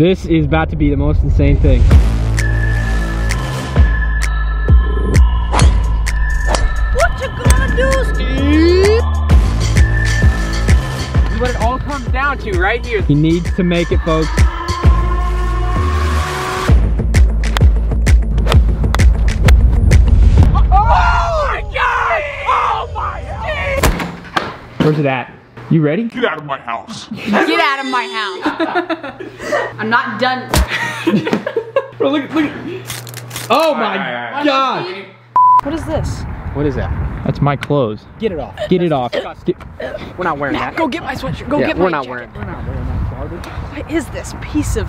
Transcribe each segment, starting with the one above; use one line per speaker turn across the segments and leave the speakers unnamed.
This is about to be the most insane thing.
What you gonna do, Steve?
This is what it all comes down to right here. He needs to make it, folks. Where's it at? You ready?
Get out of my house.
Get out of my house. I'm not done.
Bro, look. Oh my God.
What is this?
What is that? That's my clothes.
Get it off.
Get it off.
We're not wearing that.
Go get my sweatshirt. Go get my
we're not
jacket.
wearing. We're not wearing that garbage.
What is this piece of...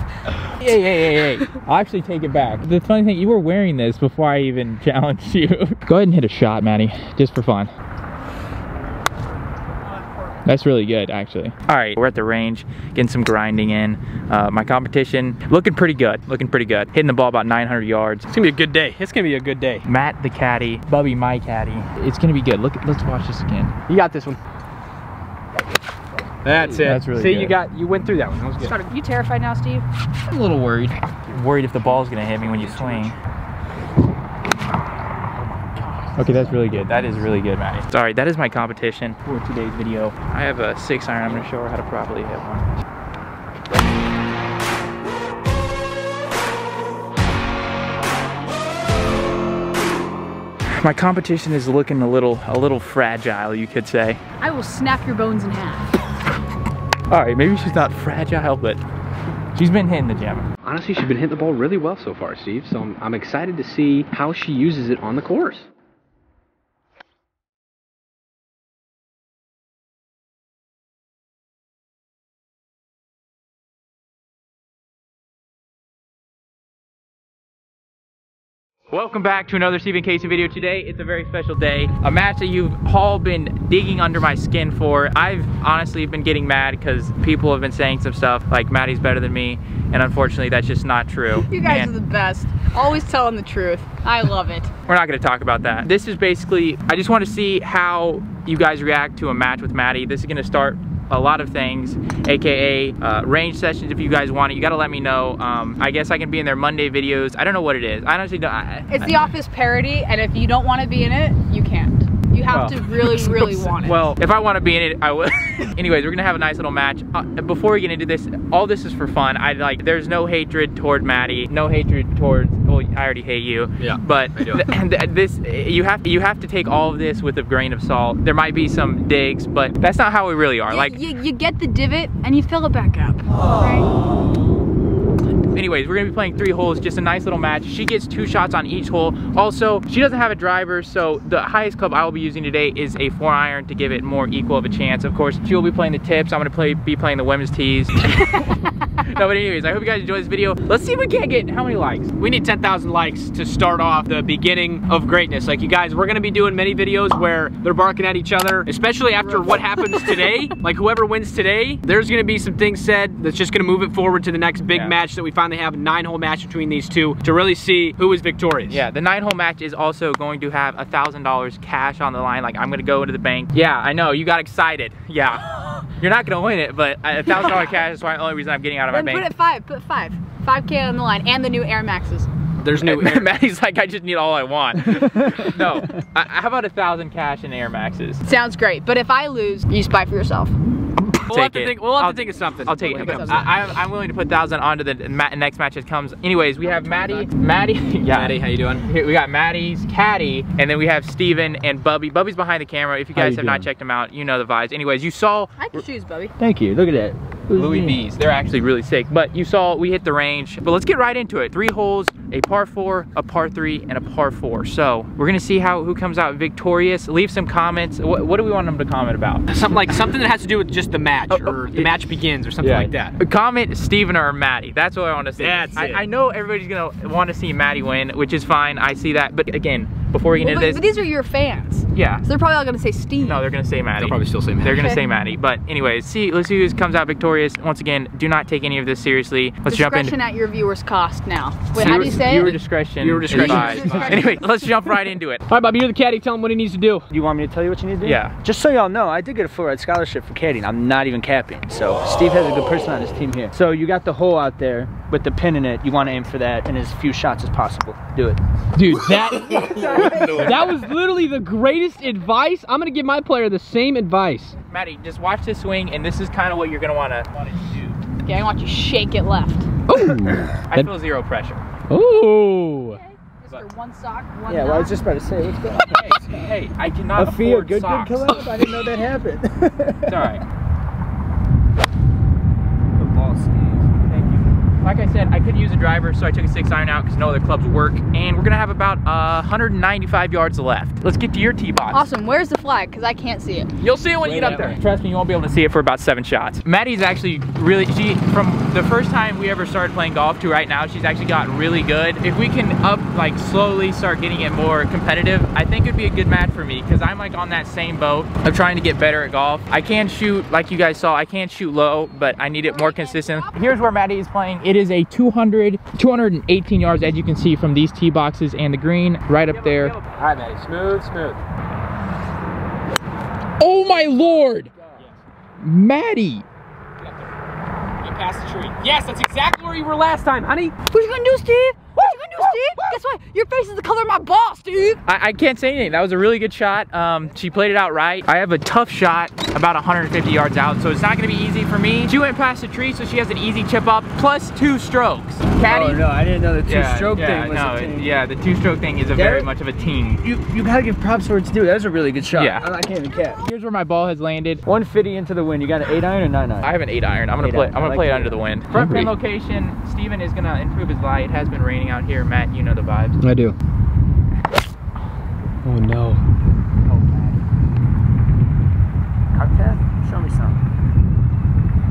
Hey. I'll actually take it back. The funny thing, you were wearing this before I even challenged you. Go ahead and hit a shot, Maddie, just for fun. That's really good, actually. All right, we're at the range, getting some grinding in. My competition, looking pretty good, Hitting the ball about 900 yards.
It's gonna be a good day. It's gonna be a good day.
Matt the caddy, Bubby my caddy. It's gonna be good. Let's watch this again.
You got this one. That's it.
That's really
See,
good.
you went through that one. That was good.
You terrified now, Steve?
I'm a little worried. I'm worried if the ball's gonna hit me when you swing. Okay, that's really good. That is really good, Maddie. Sorry, that is my competition for today's video. I have a 6-iron. I'm gonna show her how to properly hit one. My competition is looking a little fragile, you could say.
I will snap your bones in half.
All right, maybe she's not fragile, but she's been hitting the gym.
Honestly, she's been hitting the ball really well so far, Steve, so I'm excited to see how she uses it on the course.
Welcome back to another Steve and Casey video. Today, it's a very special day. A match that you've all been digging under my skin for. I've honestly been getting mad because people have been saying some stuff like Maddie's better than me, and unfortunately that's just not true.
You guys are the best. Always telling the truth. I love it.
We're not gonna talk about that. This is basically, I just want to see how you guys react to a match with Maddie. This is gonna start a lot of things, aka range sessions. If you guys want it, you gotta let me know. I guess I can be in their Monday videos. I don't know what it is. I honestly don't.
It's the Office parody, and if you don't want to be in it, you can't. You have to really want it.
Well, if I want to be in it, I will. Anyways, we're gonna have a nice little match. Before we get into this, all this is for fun. There's no hatred toward Maddie, no hatred towards. Well, I already hate you.
Yeah.
But this, you have to take all of this with a grain of salt. There might be some digs, but that's not how we really are.
You get the divot and you fill it back up. Right?
Anyways, we're gonna be playing 3 holes, just a nice little match. She gets 2 shots on each hole. Also, she doesn't have a driver, so the highest club I will be using today is a 4-iron to give it more equal of a chance. Of course, she will be playing the tips. I'm gonna be playing the women's tees. No, but anyways, I hope you guys enjoy this video. Let's see if we can't get how many likes.
We need 10,000 likes to start off the beginning of greatness. Like, you guys, we're gonna be doing many videos where they're barking at each other, especially after what happens today. Like, whoever wins today, there's gonna be some things said that's just gonna move it forward to the next big match that we finally have, a 9-hole match between these two to really see who is victorious.
Yeah, the 9-hole match is also going to have $1,000 cash on the line. Like, I'm gonna go into the bank. Yeah, I know, you got excited. Yeah, you're not gonna win it, but $1,000 cash is the only reason I'm getting out of my bank.
Put it 5, put 5. 5K on the line, and the new Air Maxes.
There's new
Maddie's like, I just need all I want. No, how about 1,000 cash in Air Maxes?
Sounds great, but if I lose, you just buy for yourself.
We'll have to think of something.
I'll take it. I'm willing to put 1,000 onto the next match that comes. Anyways, we have Maddie, yeah.
Maddie, how you doing?
We got Maddie's caddy, and then we have Steven and Bubby. Bubby's behind the camera. If you guys have not checked him out, you know the vibes. Anyways, you saw.
I like your shoes, Bubby.
Thank you. Look at that. Louis V's. They're actually really sick. But you saw we hit the range. But let's get right into it. 3 holes, a par 4, a par 3, and a par 4. So we're gonna see who comes out victorious. Leave some comments. What do we want them to comment about?
Something that has to do with just the match, or the match begins, or something like that.
Comment Steven or Maddie. That's what I want to see.
That's it.
I know everybody's gonna want to see Maddie win, which is fine. I see that. But again, before we get into this,
but these are your fans.
Yeah.
So they're probably all gonna say Steve.
No, they're gonna say Maddie.
They'll probably still say Maddie.
They're gonna say Maddie. But anyways, let's see who comes out victorious. Once again, do not take any of this seriously. Let's jump in.
Discretion at your viewers' cost now. Wait, how do you say
Viewer
it?
discretion.
Viewer discretion.
Is advised. Anyway, let's jump right into it.
All right, Bobby, you're the caddy. Tell him what he needs to do.
You want me to tell you what you need to do?
Yeah.
Just so y'all know, I did get a full ride scholarship for caddying. I'm not even capping. So Steve has a good person on his team here. So you got the hole out there with the pin in it. You want to aim for that in as few shots as possible. Do it.
Dude, that was literally the greatest advice. I'm gonna give my player the same advice.
Maddie, just watch this swing, and this is kind of what you're gonna want to do.
Okay, I want you to shake it left.
I feel zero pressure.
Ooh.
Okay, Mr. One sock, one
Yeah, well, I was
knot.
just about to say, what's going on?
Hey, I cannot
Afia,
afford
good
socks.
collab? I didn't know that happened.
It's all right.
Good ball, Steve.
Thank you. Like I said, I couldn't use a driver, so I took a 6-iron out because no other clubs work. And we're gonna have about 195 yards left. Let's get to your tee box.
Awesome, where's the flag? Because I can't see it.
You'll see it when you get up there. Trust me, you won't be able to see it for about 7 shots. Maddie's actually really, from the first time we ever started playing golf to right now, she's actually gotten really good. If we can slowly start getting it more competitive, I think it'd be a good match for me because I'm like on that same boat of trying to get better at golf. I can shoot, like you guys saw, I can't shoot low, but I need it more consistent. Here's where Maddie is playing. It is a 218 yards, as you can see from these tee boxes and the green right up there.
All right, Maddie, smooth, smooth.
Oh my Lord! Maddie!
Get past the tree. Yes, that's exactly where you were last time, honey.
What you gonna do, Steve? What you gonna do, Steve? Guess what? Your face is the color of my ball, Steve.
I can't say anything. That was a really good shot. She played it out right. I have a tough shot about 150 yards out, so it's not gonna be easy for me. She went past the tree, so she has an easy chip up, plus 2 strokes. Caddy?
Oh, no, I didn't know the two-stroke thing was
no,
a team.
yeah, the 2-stroke thing is very much of a team.
You gotta give props where it's due. That was a really good shot.
Yeah.
I can't even cap.
Here's where my ball has landed.
150 into the wind. You got an 8-iron or 9-iron?
I have an 8-iron. I'm gonna play. I'm gonna play it under the wind. Front pin
Hungry.
location. Steven is gonna improve his lie. It has been raining out here. Matt, you know the vibes.
I do. Oh no.
Cartel? Show me some.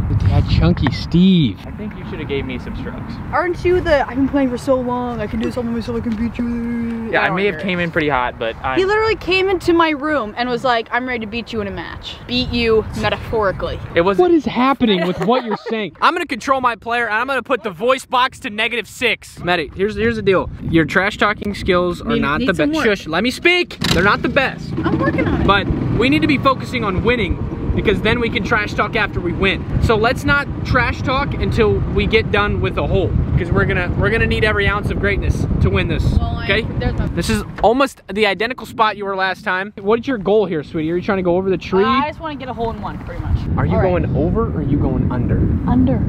Look at that chunky Steve.
I think you should have gave me some strokes.
Aren't you the, I've been playing for so long, I can do something myself, I can beat you.
Yeah, I
don't
may have
hear it.
came in pretty hot, but
He literally came into my room and was like, I'm ready to beat you in a match. Beat you metaphorically.
it was.
What is happening with what you're saying? I'm gonna control my player and I'm gonna put the voice box to -6. Maddie, here's the deal. Your trash talking skills are not the
some
best.
work.
Shush, let me speak. They're not the best.
I'm working on it.
But we need to be focusing on winning because then we can trash talk after we win. So let's not trash talk until we get done with the hole because we're gonna need every ounce of greatness to win this.
Well,
Okay?
there's my...
This is almost the identical spot you were last time. What's your goal here, sweetie? Are you trying to go over the tree?
I just want to get a hole in one, pretty much.
Are you
All right.
going over or are you going under?
Under.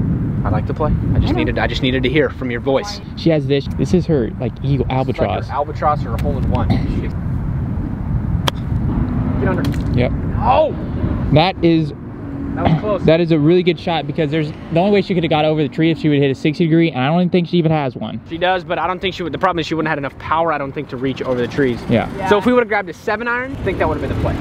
I like to play. I just needed to hear from your voice.
She has this. This is her like eagle
Like
albatross.
your albatross or a hole in one. Get under.
Yep.
Oh!
That is
That was close.
That is a really good shot because there's the only way she could have got over the tree if she would hit a 60 degree, and I don't even think she even has one.
She does, but I don't think she would. The problem is she wouldn't have had enough power, I don't think, to reach over the trees.
Yeah.
So if we would have grabbed a 7-iron, I think that would have been the play.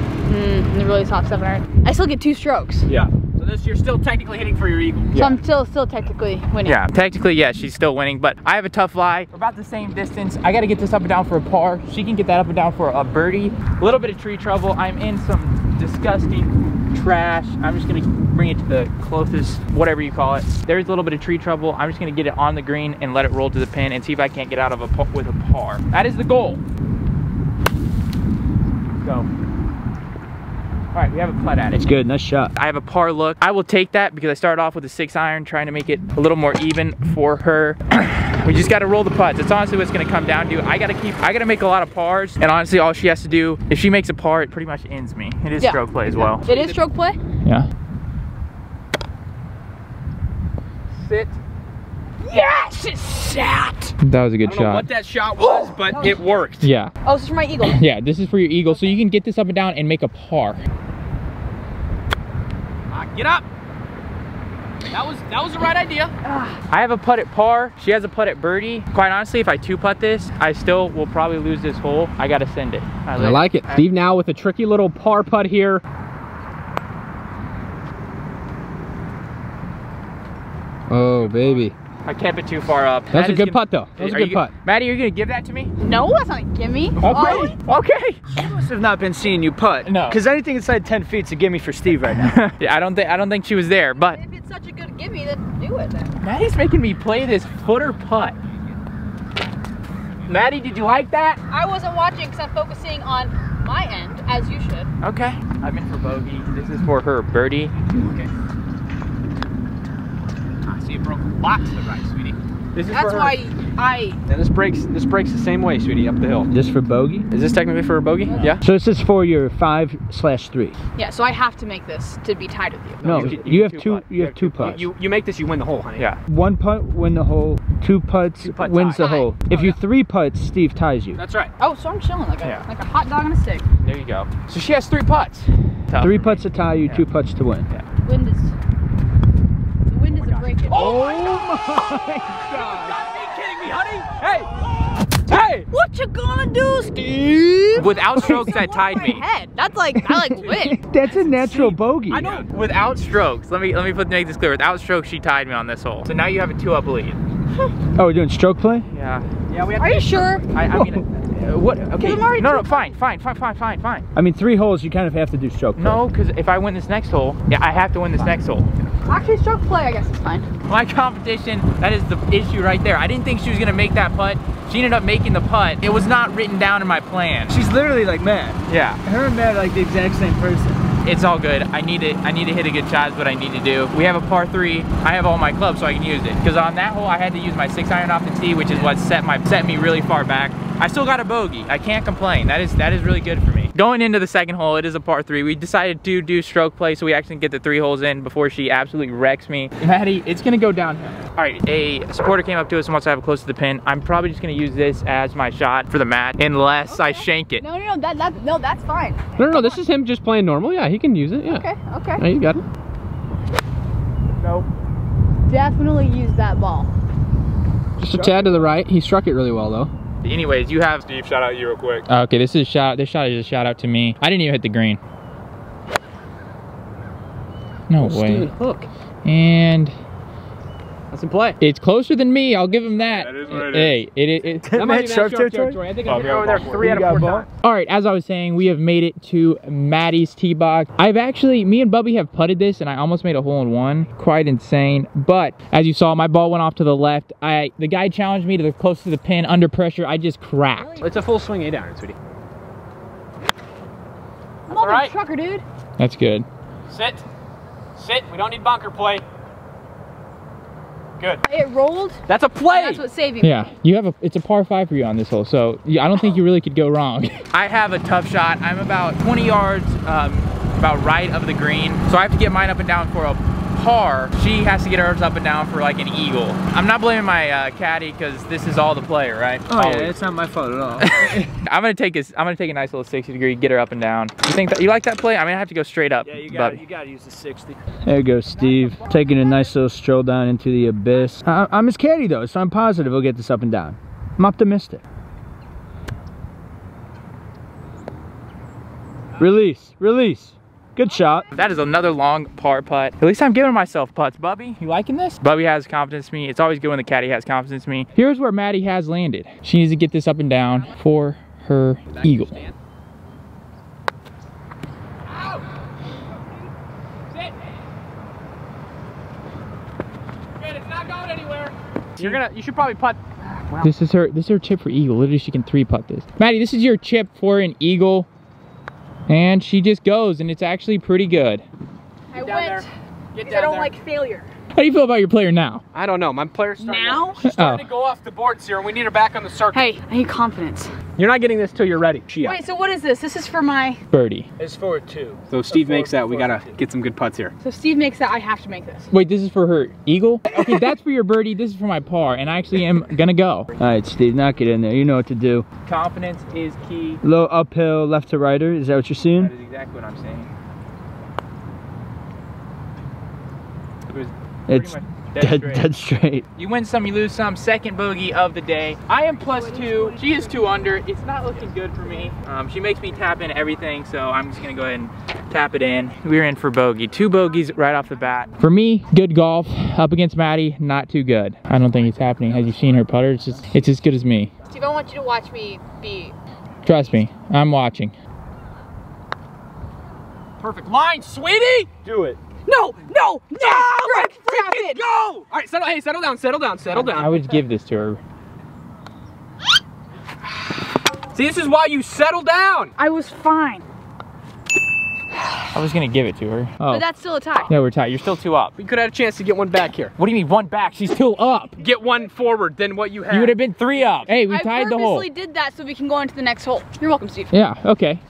The really soft 7-iron. I still get 2 strokes.
Yeah. So this, you're still technically hitting for your eagle.
So I'm still technically winning.
Yeah, technically, yeah, she's still winning, but I have a tough lie. We're about the same distance. I got to get this up and down for a par. She can get that up and down for a birdie. A little bit of tree trouble. I'm in some disgusting trash. I'm just gonna bring it to the closest, whatever you call it. There's a little bit of tree trouble. I'm just gonna get it on the green and let it roll to the pin and see if I can't get out of with a par. That is the goal. Go. All right, we have a putt at it.
It's good, nice shot.
I have a par look. I will take that because I started off with a 6-iron trying to make it a little more even for her. We just got to roll the putts. It's honestly what it's going to come down to. I got to make a lot of pars, and honestly all she has to do, if she makes a par, it pretty much ends me. It is stroke play as well.
It is stroke play?
Yeah.
Sit. Yes, it sat.
That was a good
I don't know
shot.
what that shot was, but it worked.
Yeah.
Oh, this is for my eagle.
Yeah, this is for your eagle, so you can get this up and down and make a par.
Get up. That was the right idea.
I have a putt at par. She has a putt at birdie. Quite honestly, if I 2-putt this, I still will probably lose this hole. I got to send it.
I like it. Steve now with a tricky little par putt here. Oh, baby.
I kept it too far up.
That's a good putt though. That was a good putt.
Maddie, are you gonna give that to me?
No, that's not a gimme.
Okay. Okay.
She must have not been seeing you putt.
No.
Because anything inside 10 feet's a gimme for Steve right now.
Yeah, I don't think she was there, but
If it's such a good gimme, then do it then.
Maddie's making me play this footer putt. Maddie, did you like that?
I wasn't watching because I'm focusing on my end, as you should.
Okay. I'm in for bogey. This is for her birdie. Okay. I see it broke a lot to the right, sweetie. This is
That's
for her.
why I.
And this breaks the same way, sweetie, up the hill.
This for bogey?
Is this technically for a bogey? Yeah.
So this is for your 5/3.
Yeah, so I have to make this to be tied with you.
No,
you
you have
two
two.
putt.
You have 2 putts.
You make this, you win the hole, honey.
Yeah.
1 putt win the hole. 2 putts
Two putt
wins
tie.
the hole. If you 3 putts, Steve ties you.
That's right.
Oh, so I'm chilling like a
Yeah.
hot dog on a stick.
There you go. So she has 3 putts. Tough.
3 putts to tie you,
Yeah.
2 putts to win.
Yeah.
The wind is a breaking.
Oh my God! Hey! Hey!
What you gonna do, Steve?
Without strokes, that tied me.
Head. That's like I like win.
That's a natural bogey.
I know. Without strokes, let me make this clear. Without strokes, she tied me on this hole. So now you have a 2-up lead.
Oh, we're doing stroke play?
Yeah.
Yeah, we have
Are you sure?
I mean, what? Okay.
I'm already
No,
too
fine.
I mean, 3 holes, you kind of have to do stroke play.
No, because if I win this next hole, yeah, I have to win this next hole.
Actually, stroke play, I guess it's fine.
My competition, that is the issue right there. I didn't think she was gonna make that putt. She ended up making the putt. It was not written down in my plan.
She's literally like Matt.
Yeah.
Her and Matt are like the exact same person.
It's all good. I need to hit a good shot is what I need to do. We have a par 3. I have all my clubs so I can use it. Because on that hole I had to use my 6-iron off the tee, which is what set me really far back. I still got a bogey. I can't complain. That is really good for me. Going into the second hole, it is a par 3. We decided to do stroke play so we actually get the 3 holes in before she absolutely wrecks me. Maddie, it's gonna go downhill. All right, a supporter came up to us and wants to have it close to the pin. I'm probably just gonna use this as my shot for the mat unless I shank it.
No, that's fine.
No, this is him just playing normal. Yeah, he can use it. Yeah.
Okay.
Yeah, you got it.
Nope.
Definitely use that ball.
Just a tad to the right. He struck it really well though.
Anyways, you have
Steve, shout out you real quick.
okay, this shot is a shout out to me. I didn't even hit the green. No way.
Steven Hook.
And
That's in play.
it's closer than me, I'll give him that.
That is what it
Hey, it
That might be
sharp
sharp
territory?
I think
Oh,
I'm
we got
over there
a ball.
3 out of 4 times.
All right, as I was saying, we have made it to Maddie's tee box. Me and Bubby have putted this and I almost made a hole-in-one. Quite insane. But as you saw, my ball went off to the left. The guy challenged me to the close to the pin under pressure. I just cracked.
It's a full swing 8-iron, sweetie.
Mother
right.
trucker, dude.
That's good.
Sit. We don't need bunker play. Good.
It rolled.
That's a play.
That's what saved me.
Yeah, it's a par 5 for you on this hole, so I don't think you really could go wrong. I have a tough shot. I'm about 20 yards about right of the green, so I have to get mine up and down for a par. She has to get hers up and down for like an eagle. I'm not blaming my caddy because this is all the player, right?
Oh yeah,
Always.
it's not my fault at all.
I'm gonna take a nice little 60 degree, get her up and down. You like that play? I mean, I have to go straight up.
Yeah, you
but
gotta use the 60. There goes Steve, taking a nice little stroll down into the abyss. I'm his caddy though, so I'm positive he'll get this up and down. I'm optimistic. Release. Good shot.
that is another long par putt. At least I'm giving myself putts. Bubby, you liking this? Bubby has confidence in me. It's always good when the caddy has confidence in me. Here's where Maddie has landed. She needs to get this up and down for her eagle.
Sit. Good, it's not going anywhere. You should probably putt. Wow.
This is her chip for eagle. Literally, she can 3-putt this. Maddie, this is your chip for an eagle. And she just goes, and it's actually pretty good.
I
down there.
went
Get
because
down
I don't
there.
like failure.
How do you feel about your player now?
I don't know. My player's starting
Now?
She's starting to go off the boards here. We need her back on the circuit.
Hey, I need confidence.
You're not getting this till you're ready.
Wait, so what is this? This is for my.
Birdie.
It's for 2.
So if Steve makes that, we gotta get some good putts here.
So Steve makes that. I have to make this.
Wait, this is for her eagle? Okay, that's for your birdie. This is for my par, and I actually am gonna go.
All right, Steve, knock it in there. You know what to do.
Confidence is key.
Low uphill, left to righter. Is that what you're seeing?
That is exactly what I'm saying.
It's Dead straight.
You win some, you lose some. Second bogey of the day. I am +2. She is 2 under. It's not looking good for me. She makes me tap in everything, so I'm just gonna go ahead and tap it in. We're in for bogey. 2 bogeys right off the bat. For me, good golf. Up against Maddie, not too good. I don't think it's happening. Have you seen her putter? It's as good as me.
Steve, I want you to watch me be.
Trust me, I'm watching.
Perfect line, sweetie!
Do it.
No!
Frick, tap it.
Go! All right, settle down.
I would give this to her.
See, this is why you settle down.
I was fine.
I was gonna give it to her. Oh.
But that's still a tie.
Yeah, we're tied. You're still 2 up.
We could have had a chance to get one back here.
What do you mean 1 back? She's 2 up.
Get one forward than what you had.
You would have been 3 up. Hey, we tied the hole.
I purposely did that so we can go on to the next hole. You're welcome, Steve.
Yeah, okay.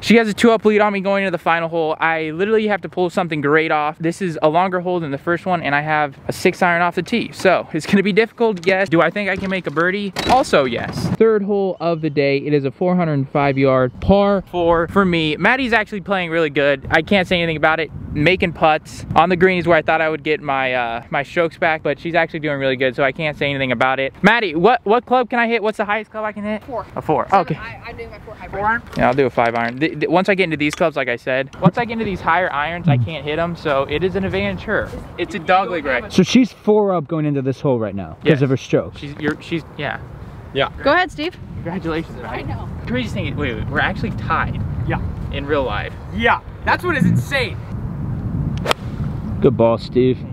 She has a 2-up lead on me going into the final hole. I literally have to pull something great off. This is a longer hole than the first one, and I have a 6-iron off the tee. So it's gonna be difficult, yes. Do I think I can make a birdie? Also, yes. Third hole of the day. It is a 405-yard par 4 for me. Maddie's actually playing really good. I can't say anything about it. Making putts on the greens where I thought I would get my my strokes back, but she's actually doing really good, so I can't say anything about it. Maddie, what club can I hit? What's the highest club I can hit?
4.
A 4.
7,
okay.
I'm doing my 4 hybrid.
4 iron?
Yeah, I'll do a 5-iron. Once I get into these clubs, like I said, once I get into these higher irons, I can't hit them, so it is an advantage her. It's a dogleg right.
So she's 4 up going into this hole right now because of her stroke.
She's yeah.
Go ahead, Steve.
Congratulations, Maddie.
I know.
Crazy thing is, wait, we're actually tied.
Yeah.
In real life.
Yeah. That's what is insane.
Good ball, Steve.
We've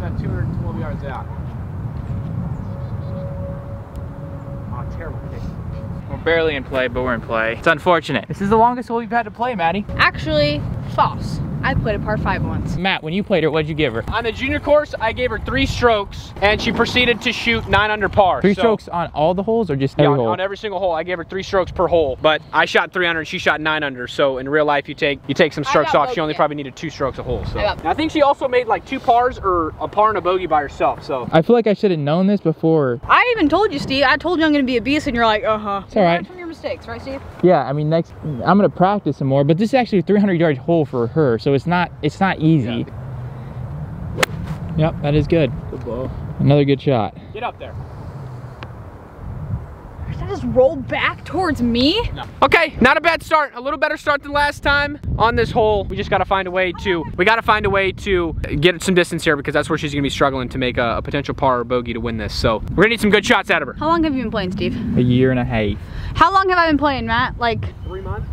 got 212 yards out. Oh, terrible kick.
We're barely in play, but we're in play. It's unfortunate. This is the longest hole we've had to play, Maddie.
Actually, false. I played a par 5 once.
Matt, when you played her, what'd you give her?
On the junior course, I gave her 3 strokes, and she proceeded to shoot 9 under par.
3 strokes on all the holes, or just every hole?
On every single hole. I gave her 3 strokes per hole, but I shot 3 under and she shot 9 under. So in real life, you take some strokes off. She only probably needed 2 strokes a hole. So I think she also made like 2 pars or a par and a bogey by herself. So
I feel like I should have known this before.
I even told you, Steve. I told you I'm going to be a beast, and you're like, uh-huh.
It's all right.
Learn from your mistakes, right, Steve?
Yeah, I mean, next I'm gonna practice some more, but this is actually a 300-yard hole for her, so it's not easy. Yep, that is good.
Good ball.
Another good shot.
get up there.
Did that just roll back towards me?
No. Okay, not a bad start. A little better start than last time on this hole. We just got to find a way to get some distance here, because that's where she's gonna be struggling to make a potential par or bogey to win this. So we're gonna need some good shots out of her.
How long have you been playing, Steve?
A year and a half.
How long have I been playing, Matt? Like
3 months.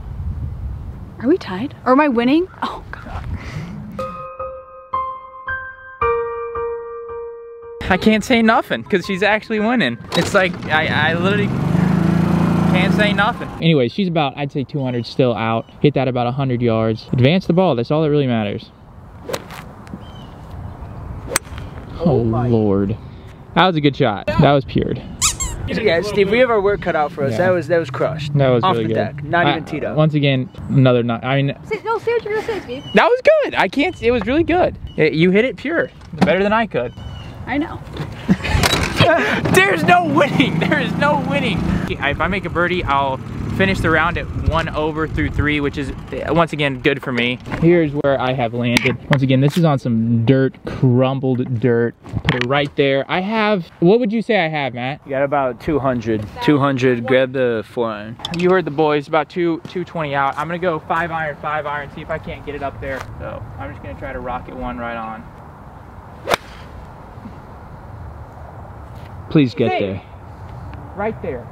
Are we tied? Or am I winning? Oh God.
I can't say nothing because she's actually winning. It's like I literally can't say nothing. Anyway, she's about, I'd say 200 still out. Hit that about 100 yards. Advance the ball, that's all that really matters. Oh Lord. That was a good shot. That was pure.
Yeah, Steve, we have our work cut out for us.
Yeah.
That was crushed.
That was
off
really
the
good.
deck. Not even teed up.
Once again, another not. I mean,
No, say what you're gonna say, Steve.
that was good. I can't. It was really good. You hit it pure. Better than I could.
I know.
There's no winning. There is no winning. If I make a birdie, I'll finish the round at 1 over through 3, which is once again good for me. Here's where I have landed. Once again, this is on some dirt, crumbled dirt. Put it right there. I have, what would you say I have, Matt?
You got about 200. 200. Grab the 4-iron.
You heard the boys, about 220 out. I'm gonna go 5-iron, see if I can't get it up there. So I'm just gonna try to rocket one right on.
Please get there.
Right there.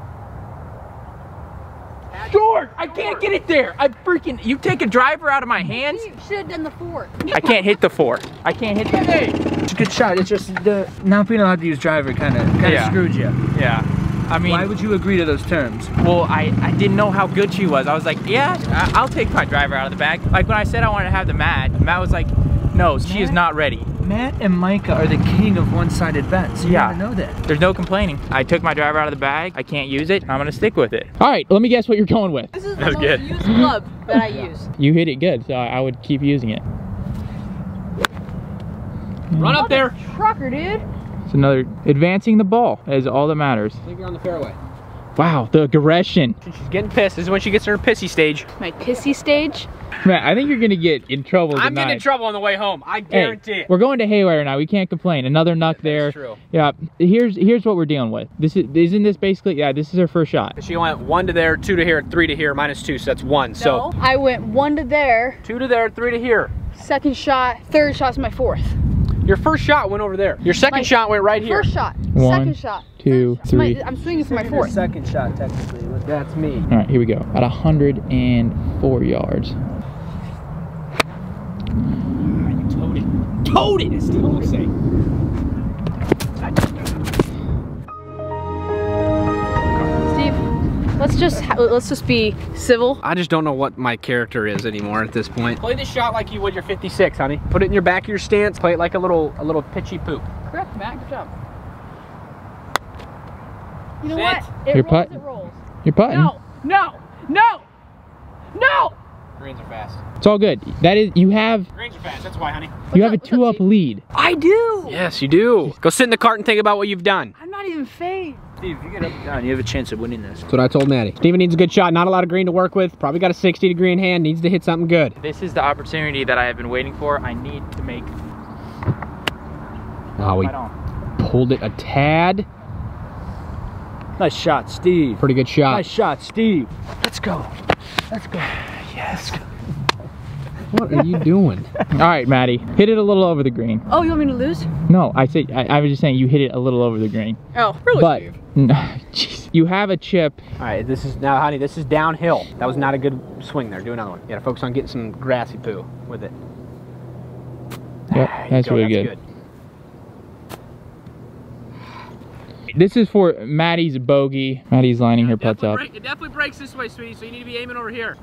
Short! I can't get it there. I freaking, you take a driver out of my hands.
You should have done the 4.
I can't hit the 4. I can't hit the 8.
It's a good shot. It's just the not being allowed to use driver kind of
Yeah.
screwed you.
Yeah. I mean,
Why would you agree to those terms?
well, I didn't know how good she was. I was like, yeah, I'll take my driver out of the bag. Like when I said I wanted to have the Matt was like, no, she is not ready.
Matt and Micah are the king of one-sided bets. You
Yeah.
never know that.
There's no complaining. I took my driver out of the bag. I can't use it. I'm gonna stick with it. All right, let me guess what you're going with.
This is the most used club that I use.
You hit it good, so I would keep using it.
Run up there.
Trucker, dude.
It's another, advancing the ball is all that matters.
I think you're on the fairway.
Wow, the aggression.
She's getting pissed. This is when she gets in her pissy stage.
My pissy stage?
Man, I think you're gonna get in trouble tonight.
I'm getting in trouble on the way home. I guarantee it.
We're going to haywire now. We can't complain. Another nuck there.
That's true.
Yeah. Here's what we're dealing with. Isn't this basically? Yeah. This is her first shot.
She went 1 to there, 2 to here, 3 to here, -2, so that's 1.
No,
So
I went 1 to there.
2 to there, 3 to here.
Second shot, third shot's my fourth.
Your first shot went over there. Your second shot went right here.
First shot,
1,
second shot.
2, 3.
I'm swinging for my fourth.
Second shot, technically.
That's me.
All right, here we go. At 104 yards.
Toad it, as Steve would say.
Steve, let's just be civil.
I just don't know what my character is anymore at this point. Play this shot like you would your 56, honey. Put it in your back of your stance. Play it like a little pitchy poop.
Correct, Matt. Good job. You know
Sit.
what? It
Your
rolls,
putt?
it rolls.
You're putting.
No, no, no, no!
Greens are fast.
It's all good. That is, you have
Greens are fast, that's why, honey.
you have a
What's up,
2-up
Steve?
lead.
I do!
Yes, you do. Go sit in the cart and think about what you've done.
I'm not even fazed.
Steve, if you get up and down, you have a chance of winning this.
That's what I told Maddie. Steven needs a good shot, not a lot of green to work with. Probably got a 60 degree in hand, needs to hit something good.
This is the opportunity that I have been waiting for. I need to make.
Oh, we
Right on.
pulled it a tad.
Nice shot, Steve.
Pretty good shot.
Nice shot, Steve. Let's go. Let's go.
Yes.
What are you doing?
All right, Maddie, hit it a little over the green.
Oh, you want me to lose?
No, I was just saying you hit it a little over the green.
Oh, really,
But
Steve?
jeez, you have a chip.
All right, this is now, honey, this is downhill. That was not a good swing there. Do another one. You gotta focus on getting some grassy poo with it.
Yep,
There you
that's
go,
really good. This is for Maddie's bogey. Maddie's lining her putts up.
It definitely breaks this way, sweetie, so you need to be aiming over here.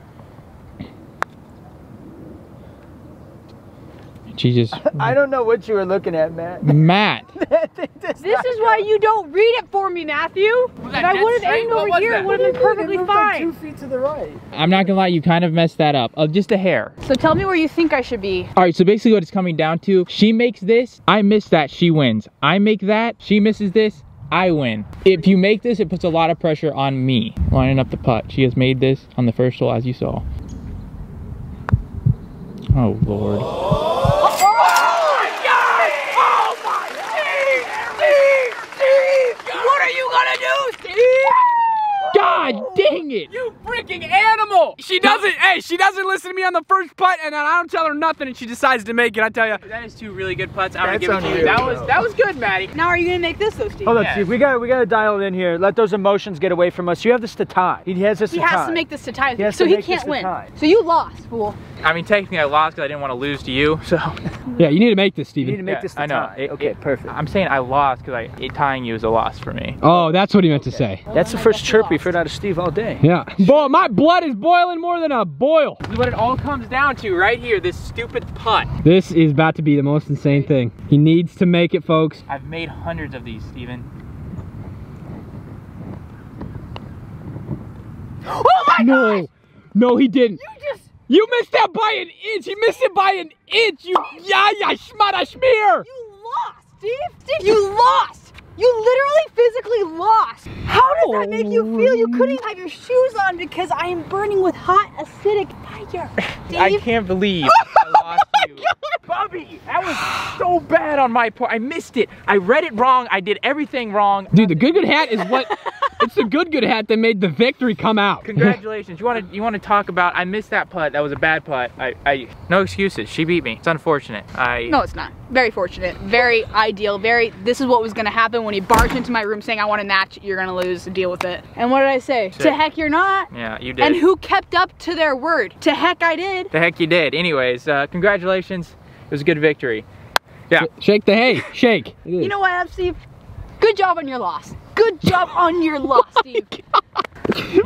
She just.
I don't know what you were looking at, Matt.
Matt.
This is why you don't read it for me, Matthew. If
that
I
dead
would have
straight?
aimed
What
over
was
here,
that?
it would have been perfectly fine.
2 feet to the right.
I'm not gonna lie, you kind of messed that up. Just a hair.
So tell me where you think I should be.
All right, so basically what it's coming down to, she makes this, I miss that, she wins. I make that, she misses this, I win. If you make this, it puts a lot of pressure on me. Lining up the putt. She has made this on the first hole, as you saw. Oh, Lord.
What are you gonna do, Steve?
God dang it!
You freaking animal! She doesn't, hey, she doesn't listen to me on the first putt, and then I don't tell her nothing, and she decides to make it. I tell you, that is 2 really good putts. I'm gonna give it to you. That was good, Maddie.
Now are you gonna make this though, Steve?
Hold on, Steve. We gotta dial it in here. Let those emotions get away from us. You have this to tie. He has this
He
to tie.
has to make this to tie,
He has
so
to
he
make
can't
this to
win.
tie.
So you lost, fool.
I mean, technically I lost because I didn't want to lose to you, so.
Yeah, you need to make this,
You need
Steven.
to make this to
I know.
tie. Okay, perfect.
I'm saying I lost because tying you is a loss for me.
Oh, that's what he meant to say.
That's the first chirp we've heard out of Steve all day.
Yeah. Boy, my blood is boiling more than a boil.
This is what it all comes down to right here, this stupid putt.
This is about to be the most insane thing. He needs to make it, folks.
I've made hundreds of these, Steven.
Oh my
No, no, he didn't.
You
missed that by an inch. He missed it by an inch. You, ja, schmada schmear.
You lost, Steve. Steve, you lost. You literally physically lost. How does that make you feel? You couldn't have your shoes on because I am burning with hot acidic fire. Steve.
I can't believe I lost you. Bubby, that was so bad on my part. I missed it. I read it wrong. I did everything wrong.
Dude, the good hat is what, it's the good hat that made the victory come out.
Congratulations. You want to talk about, I missed that putt. That was a bad putt. No excuses. She beat me. It's unfortunate.
No, it's not. Very fortunate. Very ideal. This is what was going to happen when he barged into my room saying, I want a match. You're going to lose. Deal with it. And what did I say?
Sick.
To heck you're not.
Yeah, you did.
And who kept up to their word? To heck I did.
The heck you did. Anyways, congratulations. It was a good victory. Yeah.
Shake the hay. Shake.
You know what, Steve? Good job on your loss. Good job on your loss, Steve.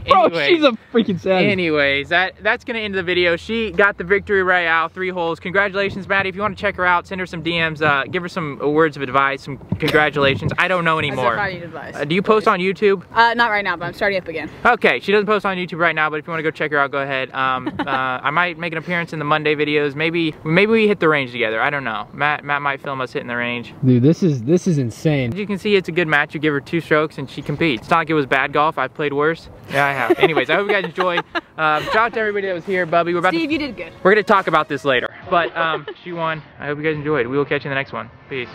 Bro,
Anyways.
she's a freaking savage.
Anyways, that's gonna end the video. She got the victory royale, 3 holes. Congratulations, Maddie. If you want to check her out, send her some DMs, give her some words of advice, some congratulations. I don't know anymore.
I need advice.
Do you post on YouTube?
Not right now, but I'm starting up again.
Okay, she doesn't post on YouTube right now, but if you want to go check her out, go ahead. I might make an appearance in the Monday videos. Maybe we hit the range together. I don't know. Matt might film us hitting the range.
Dude, this is insane.
As you can see, it's a good match. You give her 2 strokes and she competes. It's not like it was bad golf. I've played worse. Yeah, I have. Anyways, I hope you guys enjoyed. Shout out to everybody that was here. Bubby,
Steve, you did good.
We're gonna talk about this later. But she won. I hope you guys enjoyed. We will catch you in the next one. Peace.